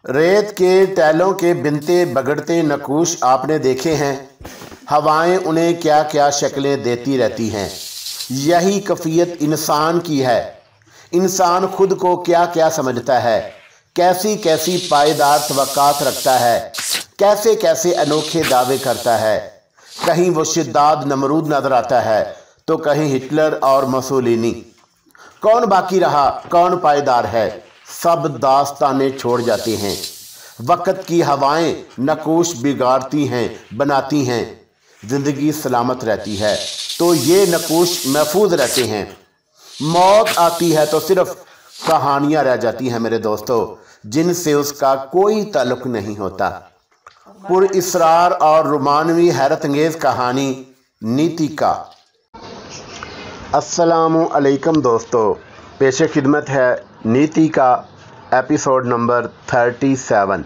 रेत के टैलों के बिनते बगड़ते नक्कूश आपने देखे हैं। हवाएं उन्हें क्या क्या शक्लें देती रहती हैं। यही कैफियत इंसान की है। इंसान खुद को क्या क्या समझता है, कैसी कैसी पायदार तवक्कात रखता है, कैसे कैसे अनोखे दावे करता है। कहीं वो शिद्दाद नमरूद नजर आता है तो कहीं हिटलर और मुसोलिनी। कौन बाकी रहा, कौन पायदार है? सब दास्तानें छोड़ जाते हैं। वक़्त की हवाएं नक्कूश बिगाड़ती हैं, बनाती हैं। ज़िंदगी सलामत रहती है तो ये नक्कूश महफूज रहते हैं। मौत आती है तो सिर्फ कहानियां रह जाती हैं मेरे दोस्तों, जिनसे उसका कोई ताल्लुक नहीं होता। पुरइसरार और रोमानवी हैरत अंगेज़ कहानी नीति का। अस्सलामु अलैकुम दोस्तों, पेश खिदमत है नीति का एपिसोड नंबर 37।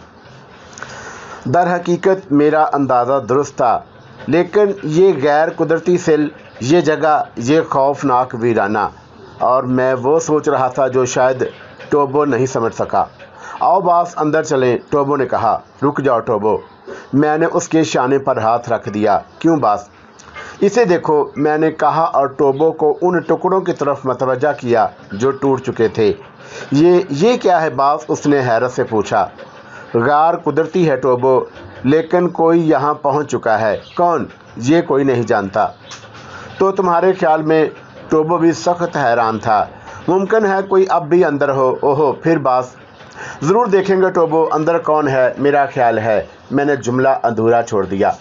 दर हकीकत मेरा अंदाज़ा दुरुस्त था, लेकिन ये गैर कुदरती सिल, ये जगह, ये खौफनाक वीराना, और मैं वो सोच रहा था जो शायद टोबो नहीं समझ सका। आओ बास अंदर चलें, टोबो ने कहा। रुक जाओ टोबो, मैंने उसके शाने पर हाथ रख दिया। क्यों बास? इसे देखो, मैंने कहा और टोबो को उन टुकड़ों की तरफ मतवज्जा किया जो टूट चुके थे। ये क्या है बास? उसने हैरत से पूछा। गार कुदरती है टोबो, लेकिन कोई यहाँ पहुँच चुका है। कौन? ये कोई नहीं जानता। तो तुम्हारे ख्याल में? टोबो भी सख्त हैरान था। मुमकिन है कोई अब भी अंदर हो। ओहो, फिर बास? ज़रूर देखेंगे टोबो, अंदर कौन है। मेरा ख्याल है। मैंने जुमला अधूरा छोड़ दिया।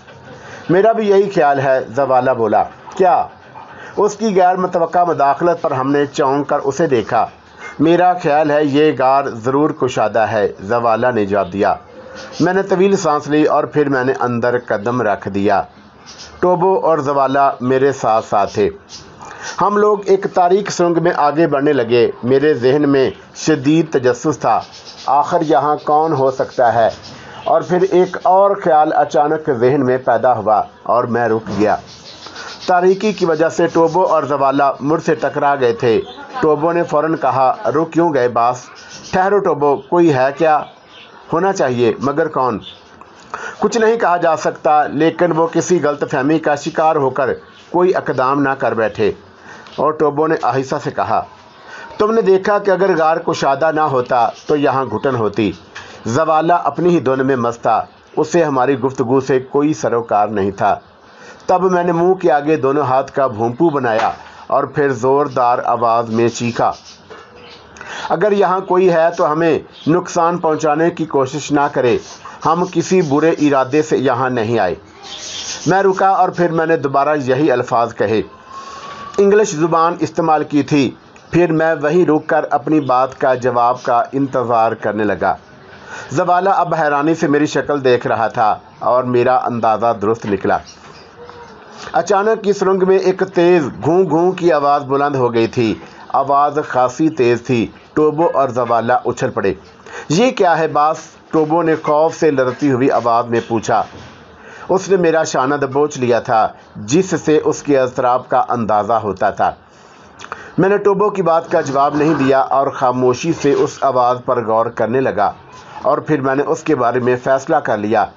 मेरा भी यही ख्याल है, जवाला बोला। क्या? उसकी गैर मुतवक्का मदाखलत पर हमने चौंक कर उसे देखा। मेरा ख्याल है ये गार ज़रूर कुशादा है, जवाला ने जवाब दिया। मैंने तवील सांस ली और फिर मैंने अंदर कदम रख दिया। टोबो और जवाला मेरे साथ साथ थे। हम लोग एक तारीक सुरंग में आगे बढ़ने लगे। मेरे जहन में शदीद तजस्सुस था, आखिर यहाँ कौन हो सकता है। और फिर एक और ख्याल अचानक जहन में पैदा हुआ और मैं रुक गया। तारीकी की वजह से टोबो और जवाला मुझसे टकरा गए थे। टोबो ने फ़ौरन कहा, रुक क्यों गए बास? ठहरो टोबो, कोई है क्या? होना चाहिए, मगर कौन? कुछ नहीं कहा जा सकता, लेकिन वो किसी गलतफहमी का शिकार होकर कोई इक़दाम ना कर बैठे। और टोबो ने आहिस्ता से कहा, तुमने देखा कि अगर गार कुशादा ना होता तो यहाँ घुटन होती। जवाला अपनी ही धुन में मस्त था, उसे हमारी गुफ्तगू से कोई सरोकार नहीं था। तब मैंने मुंह के आगे दोनों हाथ का भूंपू बनाया और फिर ज़ोरदार आवाज़ में चीखा, अगर यहाँ कोई है तो हमें नुकसान पहुँचाने की कोशिश ना करे। हम किसी बुरे इरादे से यहाँ नहीं आए। मैं रुका और फिर मैंने दोबारा यही अल्फाज कहे, इंग्लिश ज़ुबान इस्तेमाल की थी। फिर मैं वहीं रुक कर अपनी बात का जवाब का इंतज़ार करने लगा। जवाला अब हैरानी से मेरी शक्ल देख रहा था और मेरा अंदाज़ा दुरुस्त निकला। अचानक की सुरंग में एक तेज़ घूं घूं की आवाज़ बुलंद हो गई थी। आवाज़ खासी तेज़ थी। टोबो और जवाला उछल पड़े। ये क्या है बास? टोबो ने खौफ से लड़ती हुई आवाज़ में पूछा। उसने मेरा शाना दबोच लिया था, जिससे उसके अज़राब का अंदाज़ा होता था। मैंने टोबो की बात का जवाब नहीं दिया और ख़ामोशी से उस आवाज़ पर गौर करने लगा। और फिर मैंने उसके बारे में फ़ैसला कर लिया।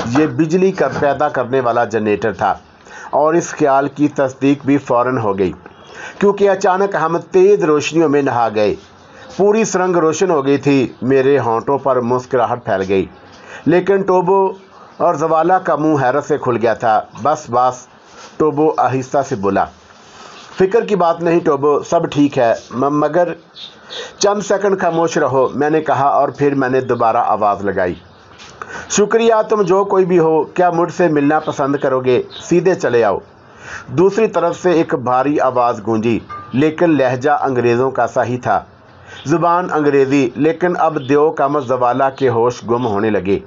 ये बिजली का पैदा करने वाला जनरेटर था। और इस ख्याल की तस्दीक भी फ़ौरन हो गई, क्योंकि अचानक हम तेज़ रोशनियों में नहा गए। पूरी सुरंग रोशन हो गई थी। मेरे होंठों पर मुस्कुराहट फैल गई, लेकिन टोबो और जवाला का मुंह हैरत से खुल गया था। बस बास, टोबो आहिस्ता से बोला। फ़िक्र की बात नहीं टोबो, सब ठीक है, मगर चंद सेकंड खामोश रहो, मैंने कहा। और फिर मैंने दोबारा आवाज़ लगाई, शुक्रिया, तुम जो कोई भी हो, क्या मुझसे मिलना पसंद करोगे? सीधे चले आओ। दूसरी तरफ से एक भारी आवाज़ गूंजी, लेकिन लहजा अंग्रेज़ों का सा ही था। ज़ुबान अंग्रेज़ी, लेकिन अब देव कामत जवाला के होश गुम होने लगे।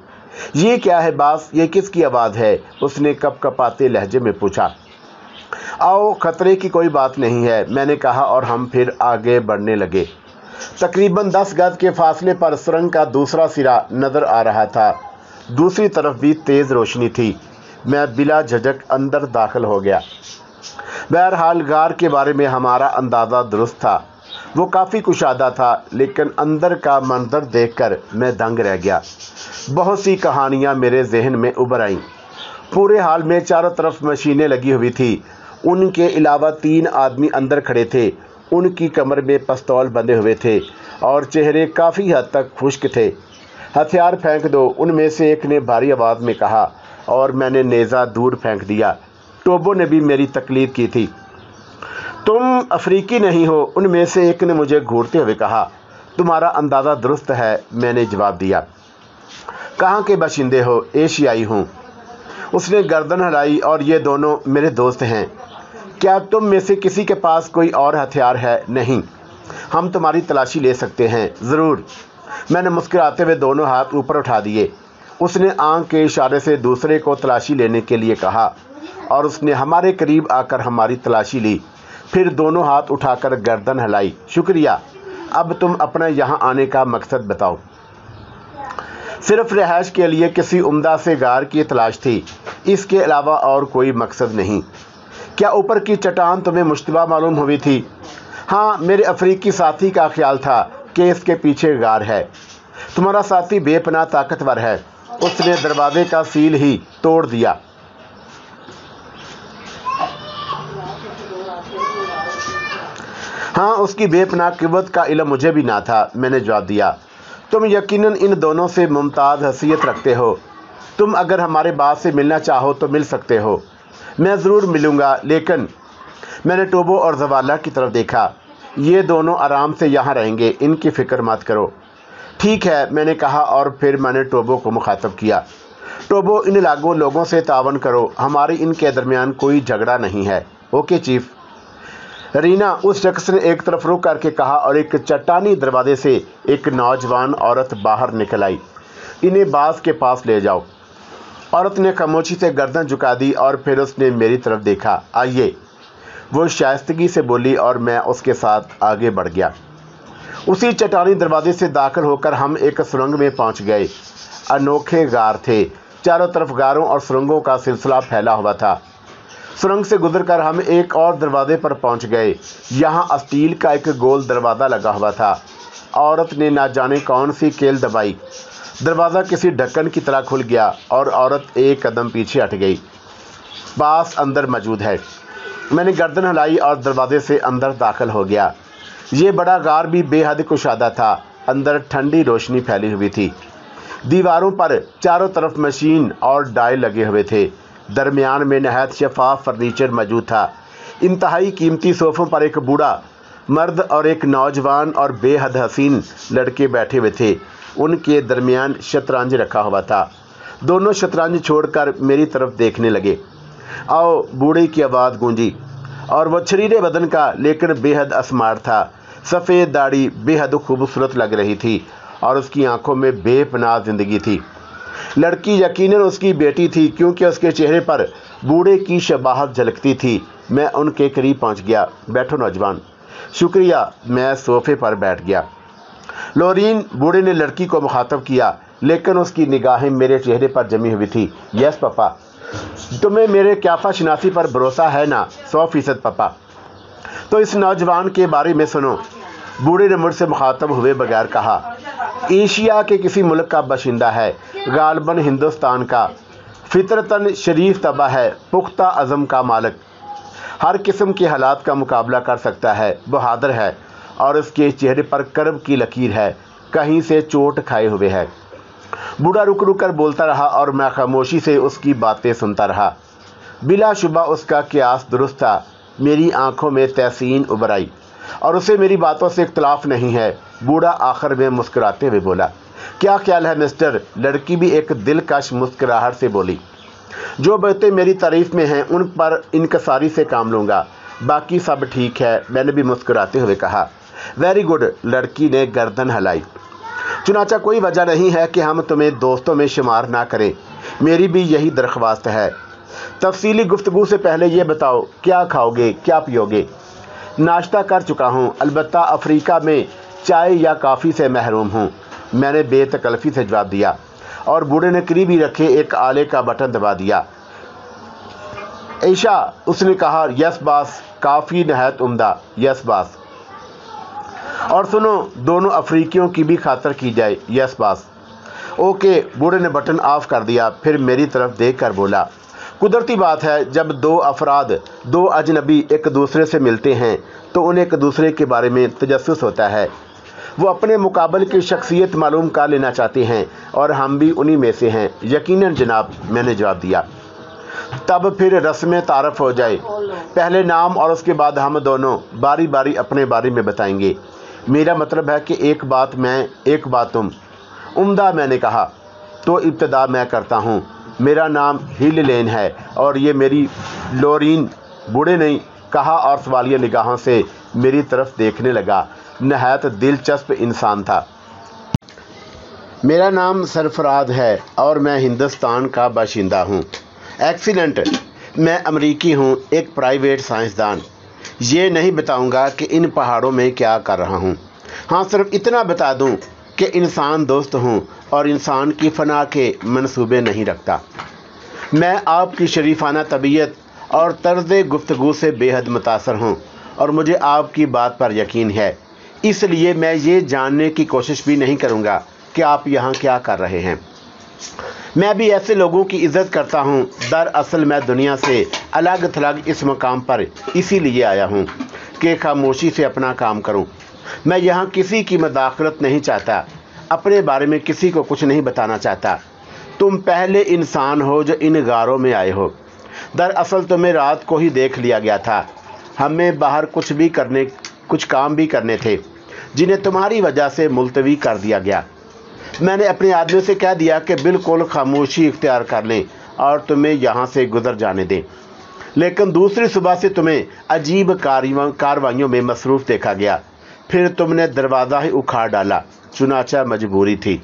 ये क्या है बास? ये किसकी आवाज़ है? उसने कपकपाते लहजे में पूछा। आओ, ख़तरे की कोई बात नहीं है, मैंने कहा और हम फिर आगे बढ़ने लगे। तकरीबन 10 गज के फासले पर सुरंग का दूसरा सिरा नज़र आ रहा था। दूसरी तरफ भी तेज़ रोशनी थी। मैं बिला झिझक अंदर दाखिल हो गया। बहरहाल गार के बारे में हमारा अंदाज़ा दुरुस्त था। وہ کافی کشادہ تھا، لیکن اندر کا منظر دیکھ کر میں دنگ رہ گیا۔ بہت سی کہانیاں میرے ذہن میں ابھر آئیں۔ پورے حال میں چاروں طرف مشینیں لگی ہوئی تھی۔ ان کے علاوہ 3 آدمی اندر کھڑے تھے۔ ان کی کمر میں پستول بندھے ہوئے تھے اور چہرے کافی حد تک خشک تھے۔ ہتھیار پھینک دو، ان میں سے ایک نے بھاری آواز میں کہا، اور میں نے نیزہ دور پھینک دیا۔ ٹوبو نے بھی میری تقلید کی تھی۔ تم افریقی نہیں ہو، ان میں سے ایک نے مجھے گھورتے ہوئے کہا۔ تمہارا اندازہ درست ہے، میں نے جواب دیا۔ کہاں کے باشندے ہو؟ ایشیائی ہوں۔ اس نے گردن ہلائی، اور یہ دونوں میرے دوست ہیں۔ کیا تم میں سے کسی کے پاس کوئی اور ہتھیار ہے؟ نہیں۔ ہم تمہاری تلاشی لے سکتے ہیں۔ ضرور۔ میں نے مسکراتے ہوئے دونوں ہاتھ اوپر اٹھا دیے۔ اس نے آنکھ کے اشارے سے دوسرے کو تلاشی لینے کے لیے کہا، اور اس نے ہمارے قریب آ کر ہماری تلاشی لی، پھر دونوں ہاتھ اٹھا کر گردن ہلائی۔ شکریہ۔ اب تم اپنا یہاں آنے کا مقصد بتاؤ۔ صرف رہائش کے لیے کسی عمدہ سے غار کی تلاش تھی، اس کے علاوہ اور کوئی مقصد نہیں۔ کیا اوپر کی چٹان تمہیں مشتبہ معلوم ہوئی تھی؟ ہاں، میرے افریقی ساتھی کا خیال تھا کہ اس کے پیچھے غار ہے۔ تمہارا ساتھی بے پناہ طاقتور ہے، اس نے دروازے کا سیل ہی توڑ دیا۔ ہاں، اس کی بے پناہ قوت کا علم مجھے بھی نہ تھا، میں نے جواب دیا۔ تم یقیناً ان دونوں سے ممتاز حیثیت رکھتے ہو۔ تم اگر ہمارے باس سے ملنا چاہو تو مل سکتے ہو۔ میں ضرور ملوں گا، لیکن میں نے ٹوبو اور زوالہ کی طرف دیکھا۔ یہ دونوں آرام سے یہاں رہیں گے، ان کی فکر مت کرو۔ ٹھیک ہے، میں نے کہا، اور پھر میں نے ٹوبو کو مخاطب کیا۔ ٹوبو، ان لاگو لوگوں سے تعاون کرو، ہماری ان کے درمیان کوئی جھگڑا نہیں ہے۔ Okay chief. رینا، اس شخص نے ایک طرف رخ کر کے کہا، اور ایک چٹانی دروازے سے ایک نوجوان عورت باہر نکل آئی۔ انہیں باس کے پاس لے جاؤ۔ عورت نے خاموشی سے گردن جھکا دی، اور پھر اس نے میری طرف دیکھا۔ آئیے، وہ شائستگی سے بولی، اور میں اس کے ساتھ آگے بڑھ گیا۔ اسی چٹانی دروازے سے داخل ہو کر ہم ایک سرنگ میں پہنچ گئے۔ انوکھے غار تھے، چاروں طرف غاروں اور سرنگوں کا سلسلہ پھیلا ہوا تھا۔ سرنگ سے گزر کر ہم ایک اور دروازے پر پہنچ گئے۔ یہاں اسٹیل کا ایک گول دروازہ لگا ہوا تھا۔ عورت نے نہ جانے کون سی کیل دبائی، دروازہ کسی ڈھکن کی طرح کھل گیا، اور عورت ایک قدم پیچھے ہٹ گئی۔ باس اندر موجود ہے۔ میں نے گردن ہلائی اور دروازے سے اندر داخل ہو گیا۔ یہ بڑا غار بھی بے حد کشادہ تھا۔ اندر ٹھنڈی روشنی پھیلی ہوئی تھی۔ دیواروں پر چاروں طرف مشین اور ڈائل لگے ہوئے تھے۔ درمیان میں نہایت شفاف فرنیچر موجود تھا۔ انتہائی قیمتی صوفوں پر ایک بوڑھا مرد اور ایک نوجوان اور بے حد حسین لڑکے بیٹھے ہوئے تھے۔ ان کے درمیان شطرنج رکھا ہوا تھا۔ دونوں شطرنج چھوڑ کر میری طرف دیکھنے لگے۔ آؤ، بوڑھے کی آواز گونجی، اور وہ چھریرے بدن کا لیکن بے حد اسمارٹ تھا۔ سفید داڑھی بے حد خوبصورت لگ رہی تھی، اور اس کی آنکھوں میں بے پناہ زندگی تھی۔ لڑکی یقیناً اس کی بیٹی تھی، کیونکہ اس کے چہرے پر بوڑھے کی شباہت جھلکتی تھی۔ میں ان کے قریب پہنچ گیا۔ بیٹھو نوجوان۔ شکریہ۔ میں صوفے پر بیٹھ گیا۔ لورین، بوڑھے نے لڑکی کو مخاطب کیا، لیکن اس کی نگاہیں میرے چہرے پر جمی ہوئی تھی۔ یس پاپا۔ تمہیں میرے قیافہ شناسی پر بھروسہ ہے نا؟ 100% پاپا۔ تو اس نوجوان کے بارے میں سنو، بوڑھے نے مجھ سے مخاطب ہوئے بغیر کہا۔ ایشیا کے کسی ملک کا باشندہ ہے، غالباً ہندوستان کا۔ فطرتاً شریف طبع ہے، پختہ عزم کا مالک، ہر قسم کے حالات کا مقابلہ کر سکتا ہے، بہادر ہے، اور اس کے چہرے پر کرب کی لکیر ہے، کہیں سے چوٹ کھائے ہوئے ہے۔ بوڑھا رک رک کر بولتا رہا، اور میں خاموشی سے اس کی باتیں سنتا رہا۔ بلا شبہ اس کا قیاس درست تھا۔ میری آنکھوں میں تحسین ابھر آئی، اور اسے میری باتوں سے اختلاف نہیں ہے۔ بوڑھا آخر میں مسکراتے ہوئے بولا، کیا خیال ہے مسٹر؟ لڑکی بھی ایک دلکش مسکراہٹ سے بولی، جو باتیں میری تعریف میں ہیں ان پر انکساری سے کام لوں گا، باقی سب ٹھیک ہے، میں نے بھی مسکراتے ہوئے کہا۔ ویری گڈ، لڑکی نے گردن ہلائی۔ چنانچہ کوئی وجہ نہیں ہے کہ ہم تمہیں دوستوں میں شمار نہ کریں، میری بھی یہی درخواست ہے۔ تفصیلی گفتگو سے پہلے یہ بتاؤ، کیا کھاؤ گے، کیا پیو گے؟ ناشتہ کر چکا ہوں، البتہ افریقہ میں چائے یا کافی سے محروم ہوں، میں نے بے تکلفی سے جواب دیا، اور بوڑھے نے قریب ہی رکھے ایک آلے کا بٹن دبا دیا۔ ایشا، اس نے کہا۔ یس باس، کافی نہایت عمدہ۔ یس باس۔ اور سنو دونوں افریقیوں کی بھی خاطر کی جائے. یس باس. اوکے. بوڑھے نے بٹن آف کر دیا، پھر میری طرف دیکھ کر بولا، قدرتی بات ہے جب دو افراد، دو اجنبی ایک دوسرے سے ملتے ہیں تو انہیں ایک دوسرے کے بارے میں تجسس ہوتا ہے. وہ اپنے مقابل کی شخصیت معلوم کر لینا چاہتے ہیں اور ہم بھی انہی میں سے ہیں. یقیناً جناب، میں نے جواب دیا. تب پھر رسم تعارف ہو جائے. پہلے نام اور اس کے بعد ہم دونوں باری باری اپنے بارے میں بتائیں گے. میرا مطلب ہے کہ ایک بات میں ایک بات تم. عمدہ. میں نے کہا. تو ابتدا میں کرتا ہوں. میرا نام ہل لین ہے اور یہ میری لورین. بوڑھے نے کہا اور سوالیہ نگاہوں سے میری طرف دیکھنے لگا. نہایت دلچسپ انسان تھا. میرا نام سرفراز ہے اور میں ہندوستان کا باشندہ ہوں. ایکسیلنٹ. میں امریکی ہوں، ایک پرائیویٹ سائنسدان. یہ نہیں بتاؤں گا کہ ان پہاڑوں میں کیا کر رہا ہوں. ہاں صرف اتنا بتا دوں کہ انسان دوست ہوں اور انسان کی فنا کے منصوبے نہیں رکھتا. میں آپ کی شریفانہ طبیعت اور طرز گفتگو سے بے حد متاثر ہوں اور مجھے آپ کی بات پر یقین ہے. اس لیے میں یہ جاننے کی کوشش بھی نہیں کروں گا کہ آپ یہاں کیا کر رہے ہیں. میں بھی ایسے لوگوں کی عزت کرتا ہوں. دراصل میں دنیا سے الگ تھلگ اس مقام پر اسی لیے آیا ہوں کہ خاموشی سے اپنا کام کروں. میں یہاں کسی کی مداخلت نہیں چاہتا، اپنے بارے میں کسی کو کچھ نہیں بتانا چاہتا. تم پہلے انسان ہو جو ان غاروں میں آئے ہو. دراصل تمہیں رات کو ہی دیکھ لیا گیا تھا. ہمیں باہر کچھ کام بھی کرنے تھے جنہیں تمہاری وجہ سے ملتوی کر دیا گیا. میں نے اپنے آدمی سے کہہ دیا کہ بالکل خاموشی اختیار کر لیں اور تمہیں یہاں سے گزر جانے دیں. لیکن دوسری صبح سے تمہیں عجیب کاروائیوں میں مصروف دیکھا گیا. پھر تم نے دروازہ ہی اکھاڑ ڈالا. چنانچہ مجبوری تھی.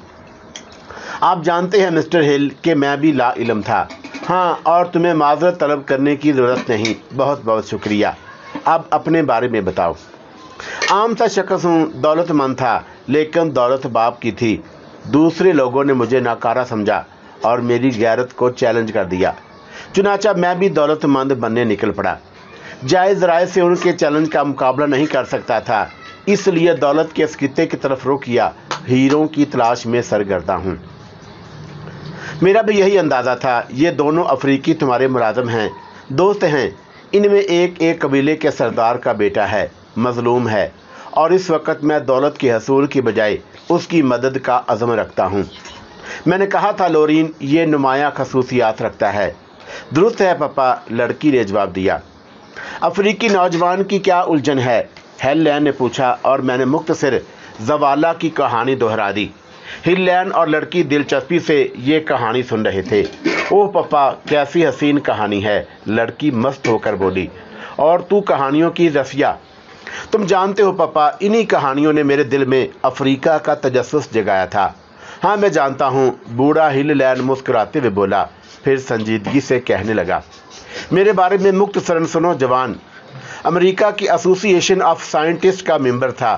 آپ جانتے ہیں مسٹر ہل کہ میں بھی لا علم تھا. ہاں، اور تمہیں معذرت طلب کرنے کی ضرورت نہیں. بہت بہت شکریہ. اب اپنے بارے میں بتاؤ. عام سا شخص ہوں. دولت مند تھا لیکن دولت باپ کی تھی. دوسرے لوگوں نے مجھے ناکارہ سمجھا اور میری غیرت کو چیلنج کر دیا. چنانچہ میں بھی دولت مند بننے نکل پڑا. جائز رائے سے ان کے چیلنج کا مقابلہ نہیں کر سکتا تھا، اس لیے دولت کے اس خطے کی طرف رخ کیا. ہیروں کی تلاش میں سرگرداں ہوں. میرا بھی یہی اندازہ تھا. یہ دونوں افریقی تمہارے ملازم ہیں، دوست ہیں. ان میں ایک قبیلے کے سردار کا بیٹا ہے، مظلوم ہے، اور اس وقت میں دولت کے حصول کی بجائے اس کی مدد کا عزم رکھتا ہوں. میں نے کہا تھا لورین یہ نمایاں خصوصیات رکھتا ہے. درست ہے پپا، لڑکی نے جواب دیا. افریقی نوجوان کی کیا الجھن ہے؟ ہل لین نے پوچھا اور میں نے مختصر زوالہ کی کہانی دہرا دی. ہل لین اور لڑکی دلچسپی سے یہ کہانی سن رہے تھے. اوہ پپا، کیسی حسین کہانی ہے، لڑکی مست ہو کر بولی. اور تو کہانیوں کی رسیا. تم جانتے ہو پپا، انہی کہانیوں نے میرے دل میں افریقہ کا تجسس جگایا تھا. ہاں میں جانتا ہوں. بوڑھا ہل لین مسکراتے ہوئے بولا، پھر سنجیدگی سے کہنے لگا، میرے بارے میں مختصراً سنو جوان. امریکہ کی ایسوسی ایشن آف سائنٹسٹ کا ممبر تھا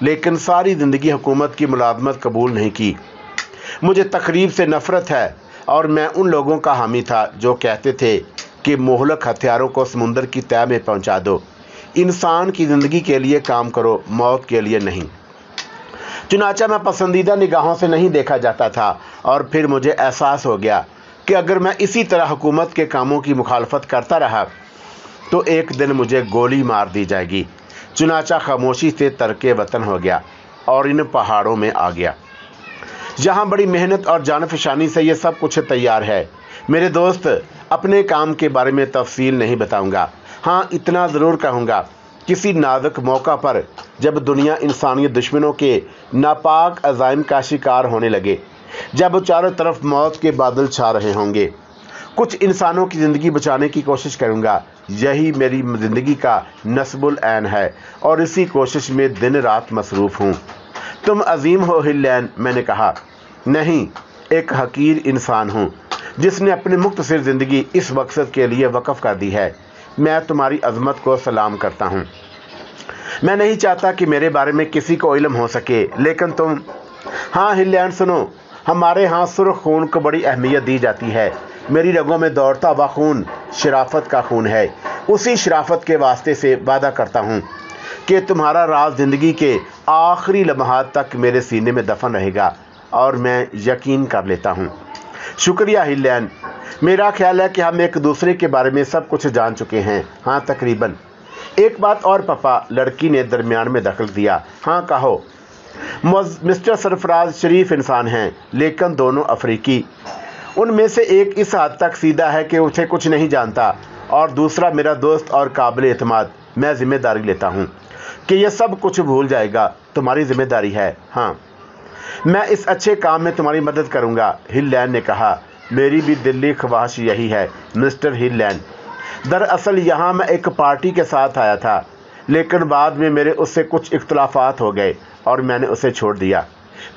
لیکن ساری زندگی حکومت کی ملازمت قبول نہیں کی. مجھے تقریب سے نفرت ہے اور میں ان لوگوں کا حامی تھا جو کہتے تھے کہ مہلک ہتھیاروں کو سمندر کی تہہ میں پہنچا دو. انسان کی زندگی کے لیے کام کرو، موت کے لیے نہیں. چنانچہ میں پسندیدہ نگاہوں سے نہیں دیکھا جاتا تھا اور پھر مجھے احساس ہو گیا کہ اگر میں اسی طرح حکومت کے کاموں کی مخالفت کرتا رہا تو ایک دن مجھے گولی مار دی جائے گی. چنانچہ خاموشی سے ترک وطن ہو گیا اور ان پہاڑوں میں آ گیا. یہاں بڑی محنت اور جان فشانی سے یہ سب کچھ تیار ہے. میرے دوست، اپنے کام کے بارے میں تفصیل نہیں بتاؤں گا. ہاں اتنا ضرور کہوں گا، کسی نازک موقع پر جب دنیا انسانیت دشمنوں کے ناپاک عزائم کا شکار ہونے لگے، جب چاروں طرف موت کے بادل چھا رہے ہوں گے، کچھ انسانوں کی زندگی بچانے کی کوشش کروں گا. یہی میری زندگی کا نصب العین ہے اور اسی کوشش میں دن رات مصروف ہوں. تم عظیم ہو ہل لین، میں نے کہا. نہیں، ایک حقیر انسان ہوں جس نے اپنی مختصر زندگی اس مقصد کے لیے وقف کر دی ہے. میں تمہاری عظمت کو سلام کرتا ہوں. میں نہیں چاہتا کہ میرے بارے میں کسی کو علم ہو سکے، لیکن تم. ہاں ہل لین سنو، ہمارے ہاں سرخ خون کو بڑی اہمیت دی جاتی ہے. میری رگوں میں دوڑتا ہوا خون شرافت کا خون ہے. اسی شرافت کے واسطے سے وعدہ کرتا ہوں کہ تمہارا راز زندگی کے आखिरी लम्हात तक मेरे सीने में दफन रहेगा और मैं यकीन कर लेता हूँ। शुक्रिया हिलेन, मेरा ख्याल है कि हम एक दूसरे के बारे में सब कुछ जान चुके हैं। हाँ, तकरीबन। एक बात और पापा, लड़की ने दरमियान में दखल दिया। हाँ कहो। मिस्टर सरफराज शरीफ इंसान हैं, लेकिन दोनों अफ्रीकी। उनमें से एक इस हद तक सीधा है कि उसे कुछ नहीं जानता, और दूसरा मेरा दोस्त और काबिल एतमाद। मैं जिम्मेदारी लेता हूँ कि यह सब कुछ भूल जाएगा। तुम्हारी जिम्मेदारी है। हाँ, मैं इस अच्छे काम में तुम्हारी मदद करूँगा, हिलेन ने कहा। मेरी भी दिली ख्वाहिश यही है मिस्टर हिलेन। दरअसल यहाँ मैं एक पार्टी के साथ आया था, लेकिन बाद में मेरे उससे कुछ इख्तलाफात हो गए और मैंने उसे छोड़ दिया।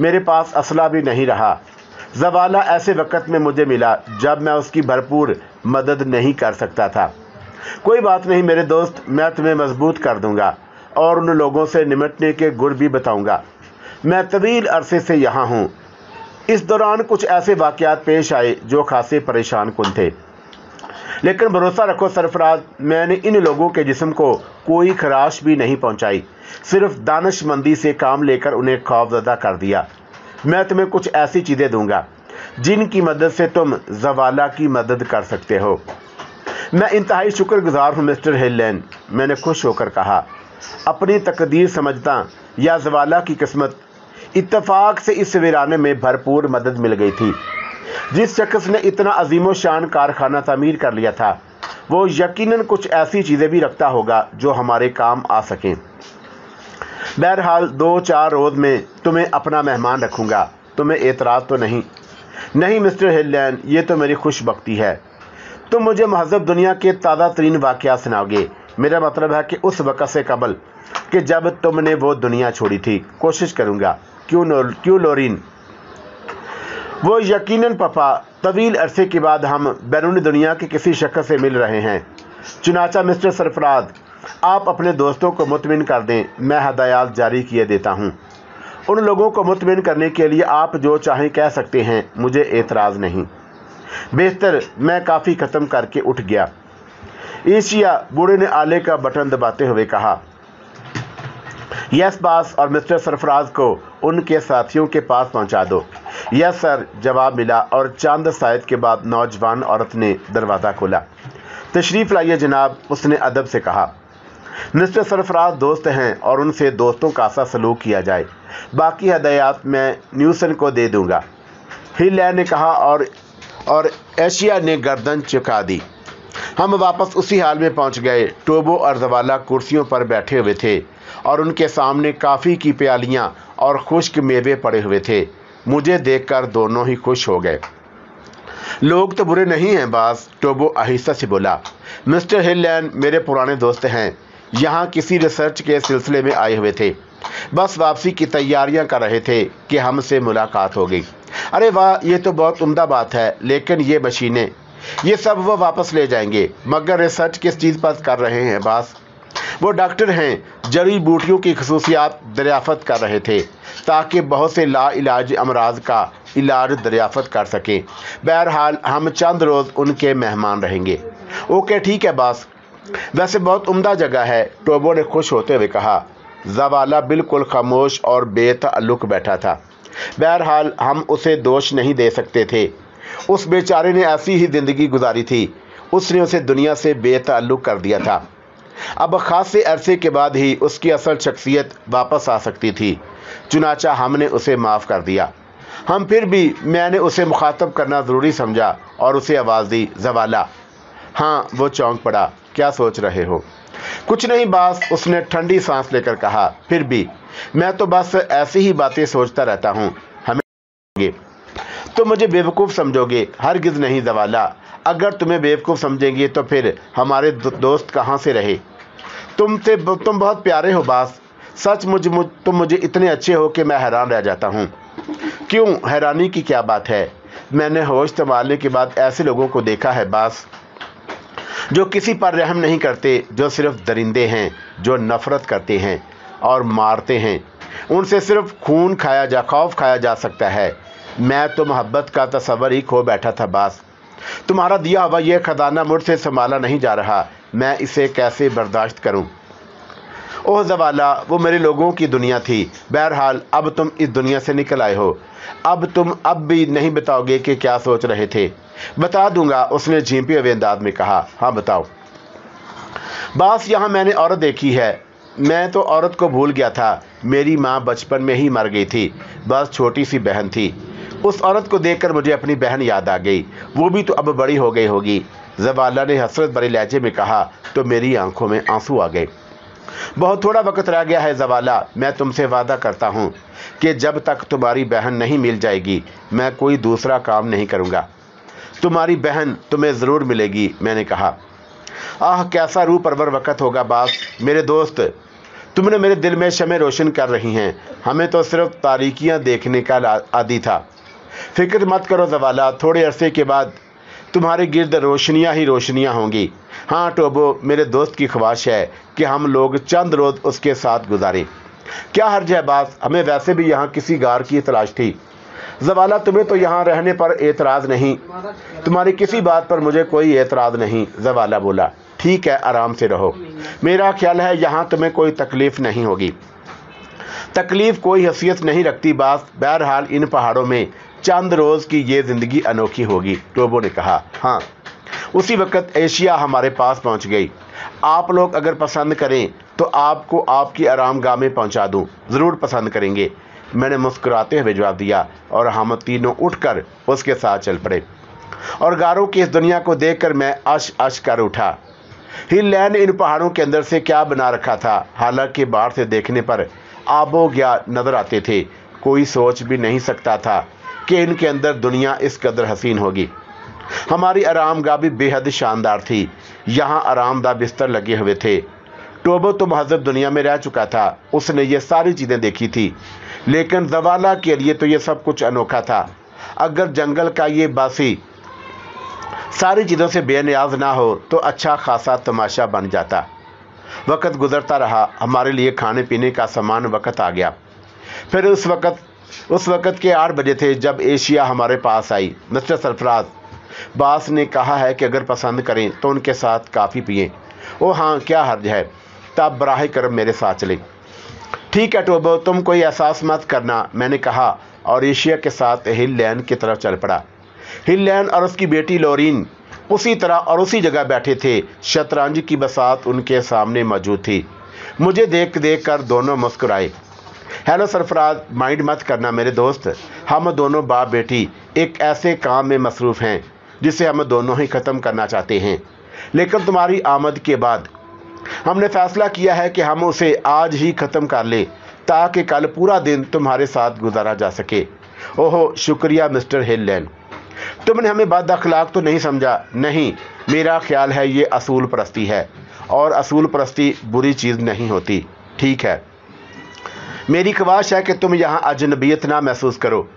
मेरे पास असला भी नहीं रहा। ज़वाला ऐसे वक्त में मुझे मिला जब मैं उसकी भरपूर मदद नहीं कर सकता था। कोई बात नहीं मेरे दोस्त, मैं तुम्हें मजबूत कर दूंगा और उन लोगों से निमटने के गुर भी बताऊंगा। मैं तवील अरसे से यहाँ हूँ। इस दौरान कुछ ऐसे वाक़यात पेश आए जो खासे परेशान कुन थे, लेकिन भरोसा रखो सरफराज, मैंने इन लोगों के जिस्म को कोई खराश भी नहीं पहुँचाई। सिर्फ दानिशमंदी से काम लेकर उन्हें खौफज़दा कर दिया। मैं तुम्हें कुछ ऐसी चीज़ें दूंगा जिनकी मदद से तुम ज़वाला की मदद कर सकते हो। मैं इंतहाई शुक्रगुजार हूँ मिस्टर हिलेन, मैंने खुश होकर कहा। अपनी तकदीर समझता या ज़वाला की किस्मत, इत्तफाक से इस वीराने में भरपूर मदद मिल गई थी। जिस शख्स ने इतना अजीम शान कारखाना तामीर कर लिया था, वो यकीनन कुछ ऐसी चीज़ें भी रखता होगा जो हमारे काम आ सकें। बहरहाल 2-4 रोज़ में तुम्हें अपना मेहमान रखूँगा। तुम्हें एतराज़ तो नहीं? नहीं मिस्टर हिलेन, ये तो मेरी खुशबख्ती है। तुम मुझे महज़ब दुनिया के ताज़ा तरीन वाक़यात सुनाओगे। मेरा मतलब है कि उस वक़्त से कबल कि जब तुमने वो दुनिया छोड़ी थी। कोशिश करूँगा। क्यों लोरीन? वो यकीनन पापा, तवील अरसे के बाद हम बैरूनी दुनिया के किसी शख्स से मिल रहे हैं। चुनाचा मिस्टर सरफराज, आप अपने दोस्तों को मुतमिन कर दें। मैं हदायत जारी किए देता हूँ। उन लोगों को मुतमिन करने के लिए आप जो चाहें कह सकते हैं, मुझे एतराज़ नहीं। बेहतर। मैं काफ़ी ख़त्म करके उठ गया। एशिया, बूढ़े ने आले का बटन दबाते हुए कहा। यस बास, और मिस्टर सरफराज को उनके साथियों के पास पहुंचा दो। यस सर, जवाब मिला, और चंद सायद के बाद नौजवान औरत ने दरवाज़ा खोला। तशरीफ़ लाइए जनाब, उसने अदब से कहा। मिस्टर सरफराज दोस्त हैं और उनसे दोस्तों का सा सलूक किया जाए। बाकी हदायत मैं न्यूसन को दे दूंगा, हिलेन ने कहा, और एशिया ने गर्दन झुका दी। हम वापस उसी हाल में पहुंच गए। टोबो और ज़वाला कुर्सियों पर बैठे हुए थे और उनके सामने काफ़ी की प्यालियां और खुश्क मेवे पड़े हुए थे। मुझे देखकर दोनों ही खुश हो गए। लोग तो बुरे नहीं हैं बास, टोबो आहिस्ता से बोला। मिस्टर हिलेन मेरे पुराने दोस्त हैं, यहाँ किसी रिसर्च के सिलसिले में आए हुए थे। बस वापसी की तैयारियां कर रहे थे कि हमसे मुलाकात हो गई। अरे वाह, ये तो बहुत उम्दा बात है, लेकिन ये मशीनें, ये सब वो वापस ले जाएंगे। मगर रिसर्च किस चीज़ पर कर रहे हैं बास? वो डॉक्टर हैं, जड़ी बूटियों की खसूसियात दरियाफ़त कर रहे थे ताकि बहुत से ला इलाज अमराज का इलाज दरियाफ़त कर सकें। बहरहाल हम चंद रोज़ उनके मेहमान रहेंगे। ओके ठीक है बास, वैसे बहुत उम्दा जगह है, टोबो ने खुश होते हुए कहा। ज़वाला बिल्कुल खामोश और बेतअल्लुक़ बैठा था। बहरहाल हम उसे दोष नहीं दे सकते थे। उस बेचारे ने ऐसी ही ज़िंदगी गुजारी थी। उसने उसे दुनिया से बेतअल्लुक़ कर दिया था। अब खासे अरसे के बाद ही उसकी असल शख्सियत वापस आ सकती थी। चुनाचा हमने उसे माफ़ कर दिया। हम फिर भी मैंने उसे मुखातब करना ज़रूरी समझा और उसे आवाज़ दी, ज़वाला। हाँ, वो चौंक पड़ा। क्या सोच रहे हो? कुछ नहीं बास, उसने ठंडी सांस लेकर कहा। फिर भी मैं तो बस ऐसी ही बातें सोचता रहता हूँ। हमें तो मुझे बेवकूफ़ समझोगे? हरगिज़ नहीं ज़वाला, अगर तुम्हें बेवकूफ़ समझेंगे तो फिर हमारे दोस्त कहाँ से रहे? तुम बहुत प्यारे हो बास। सच तुम मुझे इतने अच्छे हो कि मैं हैरान रह जाता हूँ। क्यों, हैरानी की क्या बात है? मैंने होश संभालने के बाद ऐसे लोगों को देखा है बास जो किसी पर रहम नहीं करते, जो सिर्फ दरिंदे हैं, जो नफ़रत करते हैं और मारते हैं। उनसे सिर्फ खौफ खाया जा सकता है। मैं तो मोहब्बत का तस्वर ही खो बैठा था बास। तुम्हारा दिया हुआ यह खजाना मुझसे संभाला नहीं जा रहा। मैं इसे कैसे बर्दाश्त करूं? ओह ज़वाला, वो मेरे लोगों की दुनिया थी। बहरहाल अब तुम इस दुनिया से निकल आए हो। अब तुम अब भी नहीं बताओगे कि क्या सोच रहे थे? बता दूंगा, उसने झींपे हुए अंदाज में कहा। हाँ बताओ। बस यहाँ मैंने औरत देखी है। मैं तो औरत को भूल गया था। मेरी माँ बचपन में ही मर गई थी, बस छोटी सी बहन थी। उस औरत को देखकर मुझे अपनी बहन याद आ गई। वो भी तो अब बड़ी हो गई होगी। ज़वाला ने हसरत भरे लहजे में कहा तो मेरी आंखों में आंसू आ गए। बहुत थोड़ा वक्त रह गया है ज़वाला। मैं तुमसे वादा करता हूँ कि जब तक तुम्हारी बहन नहीं मिल जाएगी मैं कोई दूसरा काम नहीं करूँगा। तुम्हारी बहन तुम्हें ज़रूर मिलेगी, मैंने कहा। आह, कैसा रूह परवर वक़्त होगा बास। मेरे दोस्त, तुमने मेरे दिल में शमें रोशन कर रही हैं। हमें तो सिर्फ तारीकियाँ देखने का आदी था। फिक्र मत करो ज़वाला, थोड़े अरसे के बाद तुम्हारे गिर्द रोशनियाँ ही रोशनियाँ होंगी। हाँ टोबो, मेरे दोस्त की ख्वाहिश है कि हम लोग चंद रोज़ उसके साथ गुजारें। क्या हर्ज है बास, हमें वैसे भी यहाँ किसी गार की तलाश थी। ज़वाला, तुम्हें तो यहाँ रहने पर एतराज़ नहीं। तुम्हारी किसी बात पर मुझे कोई एतराज़ नहीं। ज़वाला बोला, ठीक है, आराम से रहो। मेरा ख्याल है यहाँ तुम्हें कोई तकलीफ़ नहीं होगी। तकलीफ़ कोई हैसियत नहीं रखती बास। बहरहाल इन पहाड़ों में चंद रोज़ की ये ज़िंदगी अनोखी होगी, टोबो ने कहा। हाँ। उसी वक्त एशिया हमारे पास पहुँच गई। आप लोग अगर पसंद करें तो आपको आपकी आरामगाह में पहुँचा दूँ। ज़रूर पसंद करेंगे, मैंने मुस्कुराते हुए जवाब दिया और हम तीनों उठकर उसके साथ चल पड़े। और गारों की इस दुनिया को देखकर मैं अश कर उठा। हिल्लैंड इन पहाड़ों के अंदर से क्या बना रखा था। हालांकि बाहर से देखने पर आबो गया नज़र आते थे। कोई सोच भी नहीं सकता था कि इनके अंदर दुनिया इस कदर हसीन होगी। हमारी आरामगाह भी बेहद शानदार थी। यहाँ आरामदाह बिस्तर लगे हुए थे। टोबो तो महज़ब दुनिया में रह चुका था, उसने ये सारी चीज़ें देखी थी। लेकिन ज़वाला के लिए तो ये सब कुछ अनोखा था। अगर जंगल का ये बासी सारी चीज़ों से बेनियाज ना हो तो अच्छा खासा तमाशा बन जाता। वक्त गुजरता रहा। हमारे लिए खाने पीने का सामान वक्त आ गया। फिर उस वक्त के 8 बजे थे जब एशिया हमारे पास आई। मिस्टर सरफराज, बास ने कहा है कि अगर पसंद करें तो उनके साथ काफ़ी पिएं। ओ हाँ, क्या हर्ज है, तब बराह करम मेरे साथ चले। ठीक है टोबो, तुम कोई एहसास मत करना, मैंने कहा और एशिया के साथ हिल्लैंड की तरफ चल पड़ा। हिल्लैंड और उसकी बेटी लोरीन उसी तरह और उसी जगह बैठे थे। शतरंज की बसात उनके सामने मौजूद थी। मुझे देख कर दोनों मुस्कुराए। हेलो सरफराज, माइंड मत करना मेरे दोस्त। हम दोनों बाप बेटी एक ऐसे काम में मसरूफ़ हैं जिसे हम दोनों ही ख़त्म करना चाहते हैं। लेकिन तुम्हारी आमद के बाद हमने फ़ैसला किया है कि हम उसे आज ही ख़त्म कर लें ताकि कल पूरा दिन तुम्हारे साथ गुजारा जा सके। ओहो शुक्रिया मिस्टर हिल्लैंड, तुमने हमें बद अखलाक तो नहीं समझा। नहीं, मेरा ख्याल है ये असूल परस्ती है और असूल परस्ती बुरी चीज़ नहीं होती। ठीक है, मेरी ख्वाहिश है कि तुम यहाँ अजनबियत ना महसूस करो।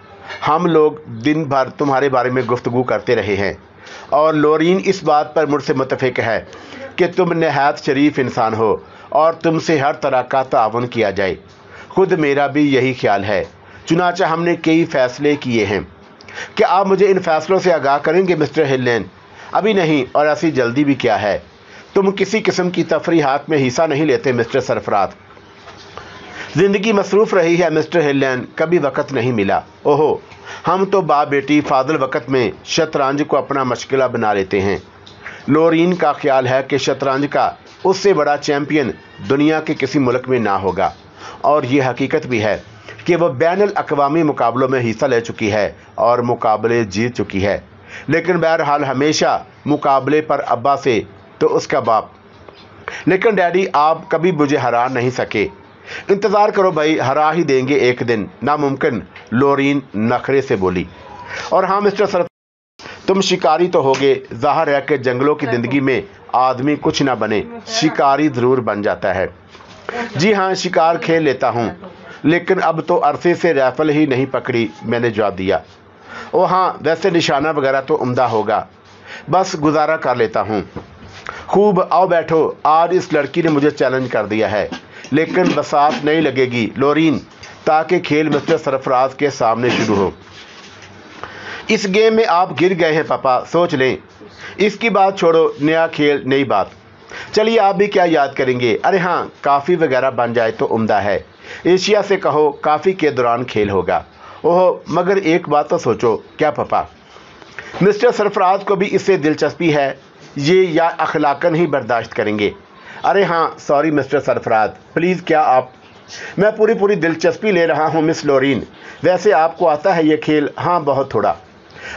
हम लोग दिन भर तुम्हारे बारे में गुफ्तगू करते रहे हैं और लोरीन इस बात पर मुझसे मुत्तफ़िक है कि तुम नहायत शरीफ इंसान हो और तुमसे हर तरह का तावन किया जाए। खुद मेरा भी यही ख्याल है। चुनांचे हमने कई फ़ैसले किए हैं। क्या आप मुझे इन फ़ैसलों से आगाह करेंगे मिस्टर हिल्लैंड? अभी नहीं, और ऐसी जल्दी भी क्या है। तुम किसी किस्म की तफरीहात में हिस्सा नहीं लेते मिस्टर सरफराज। ज़िंदगी मसरूफ़ रही है मिस्टर हिल्लैंड, कभी वक़्त नहीं मिला। ओहो, हम तो बाप बेटी फादल वक़्त में शतरंज को अपना मशग़ला बना लेते हैं। लोरीन का ख्याल है कि शतरंज का उससे बड़ा चैम्पियन दुनिया के किसी मुल्क में ना होगा और ये हकीकत भी है कि वह बैनुल अक़वामी मुकाबलों में हिस्सा ले चुकी है और मुकाबले जीत चुकी है। लेकिन बहरहाल हमेशा मुकाबले पर अब्बा से तो उसका बाप। लेकिन डैडी, आप कभी मुझे हरा नहीं सके। इंतज़ार करो भाई, हरा ही देंगे एक दिन। नामुमकिन, लोरीन नखरे से बोली। और हाँ मिस्टर सर, तुम शिकारी तो होगे। ज़ाहिर है कि जंगलों की ज़िंदगी में आदमी कुछ ना बने, शिकारी ज़रूर बन जाता है। जी हाँ, शिकार खेल लेता हूँ, लेकिन अब तो अरसे से राइफल ही नहीं पकड़ी, मैंने जवाब दिया। ओ हाँ, वैसे निशाना वगैरह तो उम्दा होगा, बस गुजारा कर लेता हूँ। खूब, आओ बैठो। आज इस लड़की ने मुझे चैलेंज कर दिया है, लेकिन बसात नहीं लगेगी लोरीन ताकि खेल मिस्टर सरफराज के सामने शुरू हो। इस गेम में आप गिर गए हैं पापा, सोच लें। इसकी बात छोड़ो, नया खेल नई बात। चलिए आप भी क्या याद करेंगे, अरे हाँ काफ़ी वगैरह बन जाए तो उम्दा है। एशिया से कहो काफ़ी के दौरान खेल होगा। ओह मगर एक बात तो सोचो। क्या पापा? मिस्टर सरफराज को भी इससे दिलचस्पी है ये, या अखलाकन ही बर्दाश्त करेंगे? अरे हाँ सॉरी मिस्टर सरफराज, प्लीज़ क्या आप? मैं पूरी दिलचस्पी ले रहा हूँ मिस लोरीन। वैसे आपको आता है ये खेल? हाँ बहुत थोड़ा।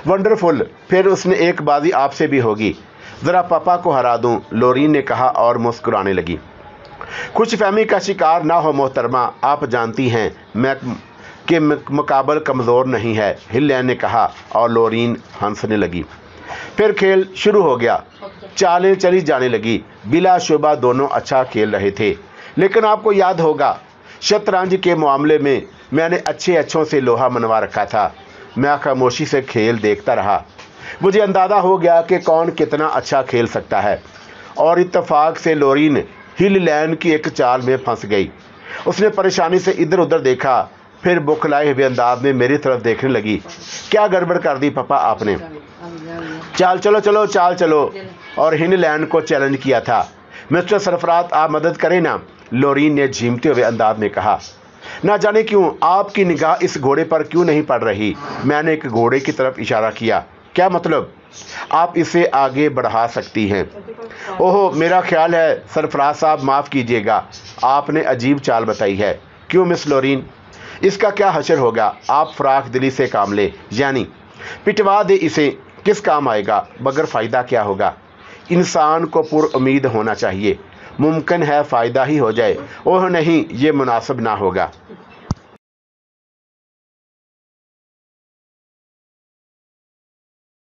वंडरफुल, फिर उसने एक बाजी आपसे भी होगी। ज़रा पापा को हरा दूँ, लोरीन ने कहा और मुस्कुराने लगी। खुश फहमी का शिकार ना हो मोहतरमा, आप जानती हैं मैं के मुकाबल कमज़ोर नहीं है, हिलेन ने कहा और लोरीन हंसने लगी। फिर खेल शुरू हो गया। चालें चली जाने लगी। बिलाशुबा दोनों अच्छा खेल रहे थे, लेकिन आपको याद होगा शतरंज के मामले में मैंने अच्छों से लोहा मनवा रखा था। मैं खामोशी से खेल देखता रहा। मुझे अंदाज़ा हो गया कि कौन कितना अच्छा खेल सकता है, और इत्तेफाक से लोरीन हिल लैन की एक चाल में फंस गई। उसने परेशानी से इधर उधर देखा, फिर बुखलाए हुए अंदाज में मेरी तरफ देखने लगी। क्या गड़बड़ कर दी पापा आपने? चाल चलो और हिल लैन को चैलेंज किया था। मिस्टर सरफराज आप मदद करें ना, लोरीन ने झीमते हुए अंदाज में कहा। ना जाने क्यों आपकी निगाह इस घोड़े पर क्यों नहीं पड़ रही? मैंने एक घोड़े की तरफ इशारा किया। क्या मतलब? आप इसे आगे बढ़ा सकती हैं। ओह मेरा ख्याल है सरफराज साहब माफ़ कीजिएगा, आपने अजीब चाल बताई है। क्यों मिस लोरीन? इसका क्या हशर होगा? आप फराख दिली से काम ले, यानी पिटवा दे इसे, किस काम आएगा? मगर फ़ायदा क्या होगा? इंसान को पुरुमीद होना चाहिए। मुमकिन है फ़ायदा ही हो जाए। ओह नहीं, ये मुनासिब ना होगा।